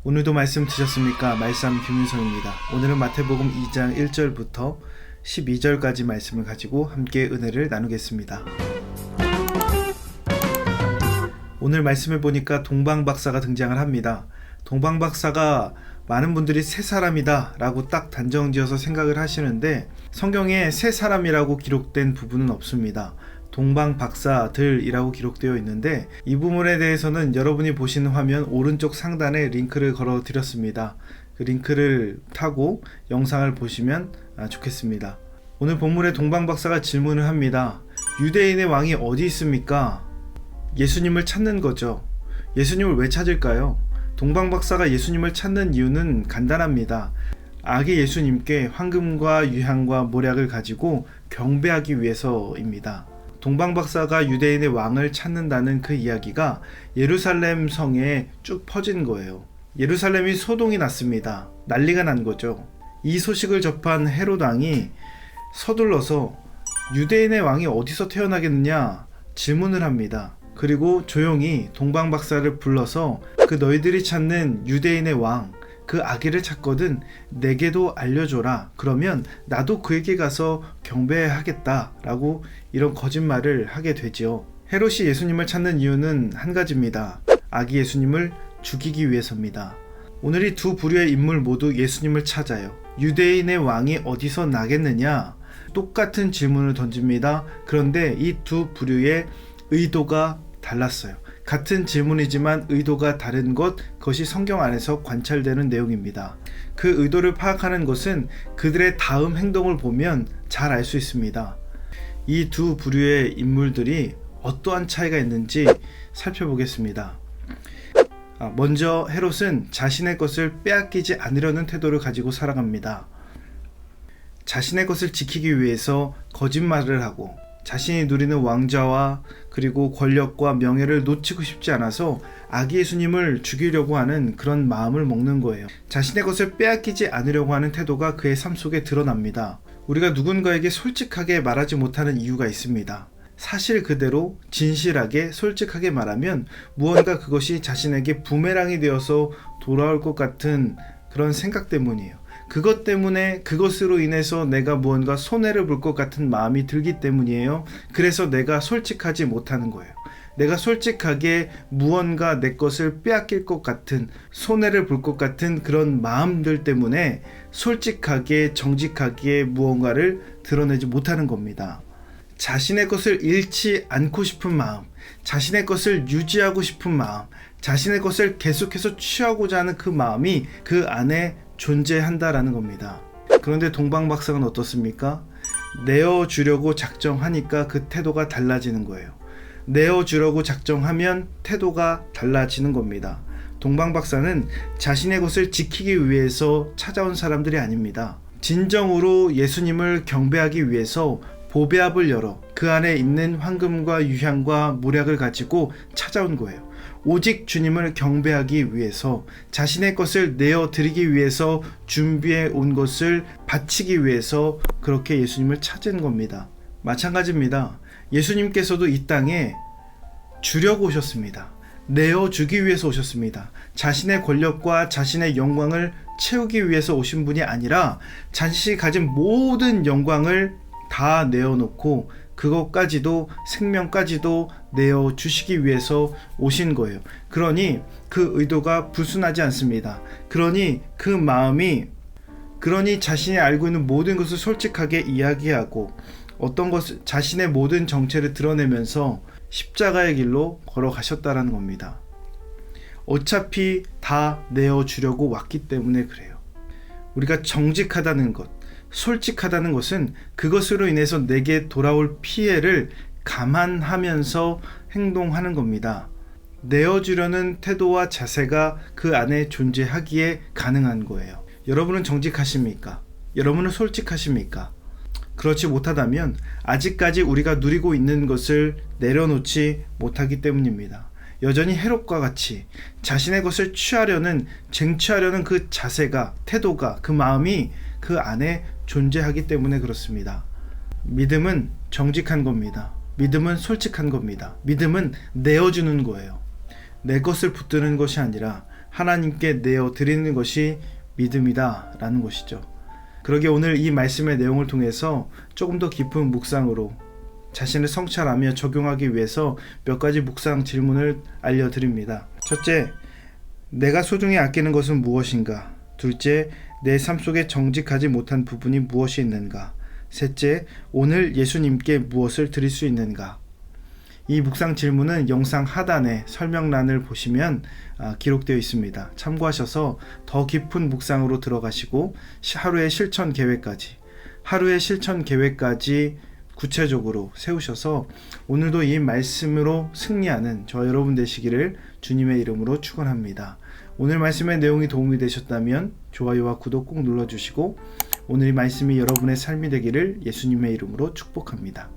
오늘도 말씀 드셨습니까? 말씀 김윤성입니다. 오늘은 마태복음 2장 1절부터 12절까지 말씀을 가지고 함께 은혜를 나누겠습니다. 오늘 말씀을 보니까 동방박사가 등장을 합니다. 동방박사가 많은 분들이 세 사람이다 라고 딱 단정지어서 생각을 하시는데 성경에 세 사람이라고 기록된 부분은 없습니다. 동방박사들이라고 기록되어 있는데 이 부분에 대해서는 여러분이 보시는 화면 오른쪽 상단에 링크를 걸어 드렸습니다. 그 링크를 타고 영상을 보시면 좋겠습니다. 오늘 본문의 동방박사가 질문을 합니다. 유대인의 왕이 어디 있습니까? 예수님을 찾는 거죠. 예수님을 왜 찾을까요? 동방박사가 예수님을 찾는 이유는 간단합니다. 아기 예수님께 황금과 유향과 모략을 가지고 경배하기 위해서입니다. 동방박사가 유대인의 왕을 찾는다는 그 이야기가 예루살렘 성에 쭉 퍼진 거예요. 예루살렘이 소동이 났습니다. 난리가 난 거죠. 이 소식을 접한 헤롯 왕이 서둘러서 유대인의 왕이 어디서 태어나겠느냐 질문을 합니다. 그리고 조용히 동방박사를 불러서 그 너희들이 찾는 유대인의 왕, 그 아기를 찾거든 내게도 알려줘라. 그러면 나도 그에게 가서 경배하겠다 라고 이런 거짓말을 하게 되죠. 헤롯이 예수님을 찾는 이유는 한 가지입니다. 아기 예수님을 죽이기 위해서입니다. 오늘 이 두 부류의 인물 모두 예수님을 찾아요. 유대인의 왕이 어디서 나겠느냐? 똑같은 질문을 던집니다. 그런데 이 두 부류의 의도가 달랐어요. 같은 질문이지만 의도가 다른 그것이 성경 안에서 관찰되는 내용입니다. 그 의도를 파악하는 것은 그들의 다음 행동을 보면 잘 알 수 있습니다. 이 두 부류의 인물들이 어떠한 차이가 있는지 살펴보겠습니다. 먼저 헤롯은 자신의 것을 빼앗기지 않으려는 태도를 가지고 살아갑니다. 자신의 것을 지키기 위해서 거짓말을 하고 자신이 누리는 왕좌와 그리고 권력과 명예를 놓치고 싶지 않아서 아기 예수님을 죽이려고 하는 그런 마음을 먹는 거예요. 자신의 것을 빼앗기지 않으려고 하는 태도가 그의 삶 속에 드러납니다. 우리가 누군가에게 솔직하게 말하지 못하는 이유가 있습니다. 사실 그대로 진실하게 솔직하게 말하면 무언가 그것이 자신에게 부메랑이 되어서 돌아올 것 같은 그런 생각 때문이에요. 그것 때문에 그것으로 인해서 내가 무언가 손해를 볼 것 같은 마음이 들기 때문이에요. 그래서 내가 솔직하지 못하는 거예요. 내가 솔직하게 무언가 내 것을 빼앗길 것 같은 손해를 볼 것 같은 그런 마음들 때문에 솔직하게 정직하게 무언가를 드러내지 못하는 겁니다. 자신의 것을 잃지 않고 싶은 마음, 자신의 것을 유지하고 싶은 마음, 자신의 것을 계속해서 취하고자 하는 그 마음이 그 안에 존재한다라는 겁니다. 그런데 동방박사는 어떻습니까? 내어주려고 작정하니까 그 태도가 달라지는 거예요. 내어주려고 작정하면 태도가 달라지는 겁니다. 동방박사는 자신의 것을 지키기 위해서 찾아온 사람들이 아닙니다. 진정으로 예수님을 경배하기 위해서 보배압을 열어 그 안에 있는 황금과 유향과 모략을 가지고 찾아온 거예요. 오직 주님을 경배하기 위해서 자신의 것을 내어드리기 위해서 준비해 온 것을 바치기 위해서 그렇게 예수님을 찾은 겁니다. 마찬가지입니다. 예수님께서도 이 땅에 주려고 오셨습니다. 내어주기 위해서 오셨습니다. 자신의 권력과 자신의 영광을 채우기 위해서 오신 분이 아니라 자신이 가진 모든 영광을 다 내어놓고 그것까지도 생명까지도 내어주시기 위해서 오신 거예요. 그러니 그 의도가 불순하지 않습니다. 그러니 그 마음이 자신이 알고 있는 모든 것을 솔직하게 이야기하고 어떤 것 자신의 모든 정체를 드러내면서 십자가의 길로 걸어가셨다라는 겁니다. 어차피 다 내어주려고 왔기 때문에 그래요. 우리가 정직하다는 것, 솔직하다는 것은 그것으로 인해서 내게 돌아올 피해를 감안하면서 행동하는 겁니다. 내어주려는 태도와 자세가 그 안에 존재하기에 가능한 거예요. 여러분은 정직하십니까? 여러분은 솔직하십니까? 그렇지 못하다면 아직까지 우리가 누리고 있는 것을 내려놓지 못하기 때문입니다. 여전히 헤롯과 같이 자신의 것을 취하려는, 쟁취하려는 그 자세가, 태도가, 그 마음이 그 안에 존재하기 때문에 그렇습니다. 믿음은 정직한 겁니다. 믿음은 솔직한 겁니다. 믿음은 내어주는 거예요. 내 것을 붙드는 것이 아니라 하나님께 내어 드리는 것이 믿음이다 라는 것이죠. 그러게 오늘 이 말씀의 내용을 통해서 조금 더 깊은 묵상으로 자신을 성찰하며 적용하기 위해서 몇 가지 묵상 질문을 알려드립니다. 첫째, 내가 소중히 아끼는 것은 무엇인가? 둘째, 내 삶 속에 정직하지 못한 부분이 무엇이 있는가? 셋째, 오늘 예수님께 무엇을 드릴 수 있는가? 이 묵상 질문은 영상 하단에 설명란을 보시면 기록되어 있습니다. 참고하셔서 더 깊은 묵상으로 들어가시고 하루의 실천 계획까지 구체적으로 세우셔서 오늘도 이 말씀으로 승리하는 저 여러분 되시기를 주님의 이름으로 축원합니다. 오늘 말씀의 내용이 도움이 되셨다면 좋아요와 구독 꼭 눌러주시고 오늘 이 말씀이 여러분의 삶이 되기를 예수님의 이름으로 축복합니다.